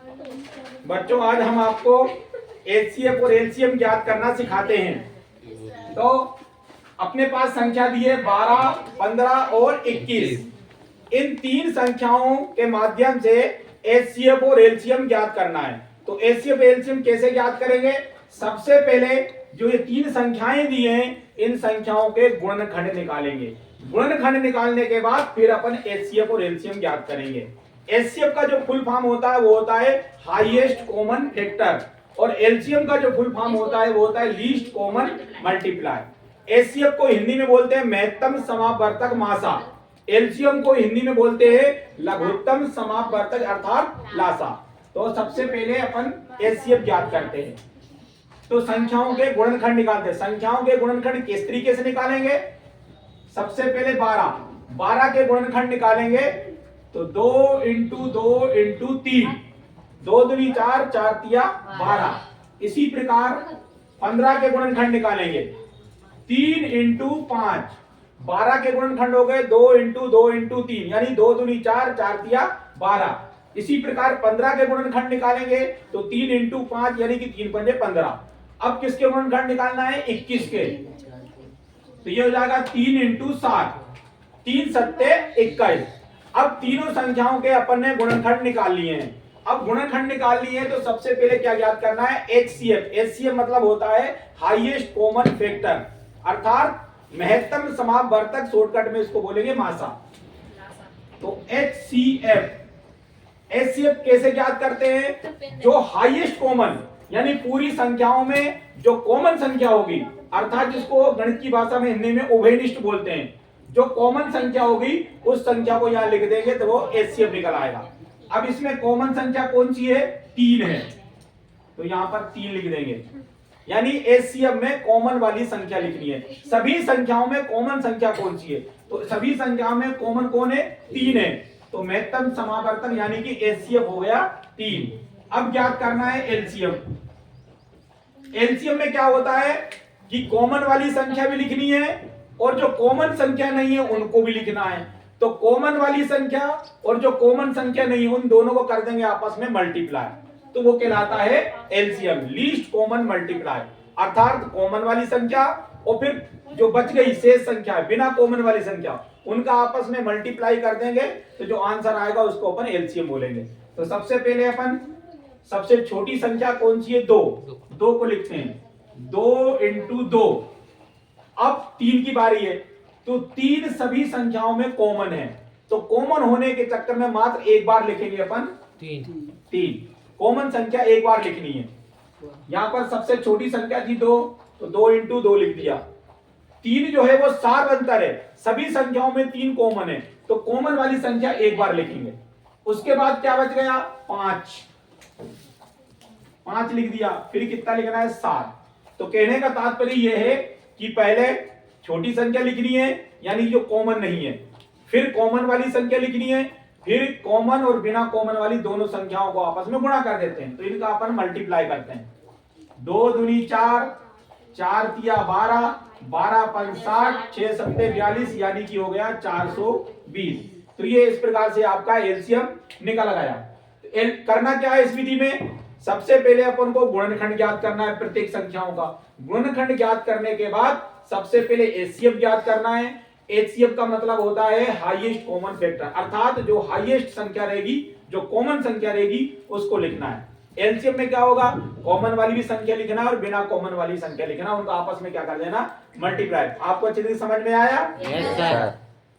बच्चों आज हम आपको एचसीएफ और एलसीएम ज्ञात करना सिखाते हैं। तो अपने पास संख्या दी है 12, 15 और 21। इन तीन संख्याओं के माध्यम से एचसीएफ और एलसीएम ज्ञात करना है। तो एचसीएफ एलसीएम कैसे ज्ञात करेंगे? सबसे पहले जो ये तीन संख्याएं दी हैं इन संख्याओं के गुणनखंड निकालेंगे। गुणनखंड निकालने के बाद फिर अपन एचसीएफ और एलसीएम ज्ञात करेंगे। एचसीएफ का जो फुल फॉर्म होता है वो होता है हाईएस्ट कॉमन फैक्टर, और एलसीएम का जो फुल फॉर्म होता है वो होता है लीस्ट कॉमन मल्टीप्लाई। एचसीएफ को हिंदी में बोलते हैं महत्तम समापवर्तक मासा, एलसीएम को हिंदी में बोलते हैं लघुत्तम समापवर्तक अर्थात लासा। तो सबसे पहले अपन एचसीएफ ज्ञात करते हैं। तो संख्याओं के गुणनखंड निकालते हैं। संख्याओं के गुणनखंड किस तरीके से निकालेंगे? सबसे पहले 12 के गुणनखंड निकालेंगे तो 2 इंटू 2 इंटू 3, 2 दूनी 4, 4 तिया 12। इसी प्रकार 15 के गुणनखंड निकालेंगे 3 इंटू 5, 12 के गुणनखंड हो गए 2 इंटू 2 इंटू 3, यानी 2 दूनी 4, 4 तिया 12। इसी प्रकार 15 के गुणनखंड निकालेंगे तो 3 इंटू 5 यानी कि 3 पंजे 15। अब किसके गुणनखंड निकालना है? 21 के। तो ये हो जाएगा 3 इंटू 7, 3 सत्ते 21। अब तीनों संख्याओं के अपन ने गुणनखंड निकाल लिए हैं। अब गुणनखंड निकाल लिए हैं तो सबसे पहले क्या ज्ञात करना है? एचसीएफ। एचसीएफ मतलब होता है हाईएस्ट कॉमन फैक्टर अर्थात महत्तम समापवर्तक, शॉर्टकट में इसको बोलेंगे मासा। तो एचसीएफ, एचसीएफ कैसे ज्ञात करते हैं? जो हाईएस्ट कॉमन यानी पूरी संख्याओं में जो कॉमन संख्या होगी अर्थात जिसको गणित की भाषा में हिंदी में उभयनिष्ठ बोलते हैं, जो कॉमन संख्या होगी उस संख्या को यहां लिख देंगे तो वो एचसीएफ निकल आएगा। अब इसमें कॉमन संख्या कौन सी है? 3 है, तो यहां पर 3 लिख देंगे। यानी एचसीएफ में कॉमन वाली संख्या लिखनी है। सभी संख्याओं में कॉमन संख्या कौन सी है? तो सभी संख्याओं में कॉमन कौन है? 3 है। तो महत्तम समापवर्तक यानी कि एचसीएफ हो गया 3। अब ज्ञात करना है एलसीएम। एलसीएम में क्या होता है कि कॉमन वाली संख्या भी लिखनी है और जो कॉमन संख्या नहीं है उनको भी लिखना है। तो कॉमन वाली संख्या और जो कॉमन संख्या नहीं है उन दोनों को कर देंगे आपस में मल्टीप्लाई, तो वो कहलाता है एलसीएम, लीस्ट कॉमन मल्टीप्लाई। अर्थात कॉमन वाली संख्या और फिर जो बच गई शेष संख्या बिना कॉमन वाली संख्या उनका आपस में मल्टीप्लाई कर देंगे तो जो आंसर आएगा उसको अपन एलसीएम बोलेंगे। तो सबसे पहले अपन सबसे छोटी संख्या कौन सी है? 2 को लिखते हैं 2 इंटू 2। अब 3 की बारी है तो 3 सभी संख्याओं में कॉमन है, तो कॉमन होने के चक्कर में मात्र एक बार लिखेंगे अपन 3। कॉमन संख्या एक बार लिखनी है। यहां पर सबसे छोटी संख्या थी 2, तो 2 इंटू 2 लिख दिया। 3 जो है वो सार्वंतर है, सभी संख्याओं में 3 कॉमन है, तो कॉमन वाली संख्या एक बार लिखेंगे। उसके बाद क्या बच गया? 5 लिख दिया। फिर कितना लिखना है? 7। तो कहने का तात्पर्य यह है कि पहले छोटी संख्या लिखनी है यानी जो कॉमन नहीं है, फिर कॉमन वाली संख्या लिखनी है, फिर कॉमन और बिना कॉमन वाली दोनों संख्याओं को आपस में गुणा कर देते हैं, तो इनका अपन मल्टीप्लाई करते हैं। 2 दूनी 4, 4 तिया 12, 12 पंच 60, 6 सत्ते 42 यानी कि हो गया 420। तो ये इस प्रकार से आपका एलसीएम निकल गया। करना क्या है इस विधि में? सबसे पहले अपन को गुणनखंड ज्ञात करना है प्रत्येक संख्याओं का। गुणनखंड ज्ञात करने के बाद सबसे पहले एचसीएफ ज्ञात करना है। एचसीएफ का मतलब होता है हाईएस्ट कॉमन फैक्टर अर्थात जो हाईएस्ट संख्या रहेगी, जो कॉमन संख्या रहेगी उसको लिखना है। एलसीएम में क्या होगा? कॉमन वाली भी संख्या लिखना और बिना कॉमन वाली संख्या लिखना, उनका आपस में क्या कर देना? मल्टीप्लाई। आपको अच्छे से समझ में आया? Yes sir.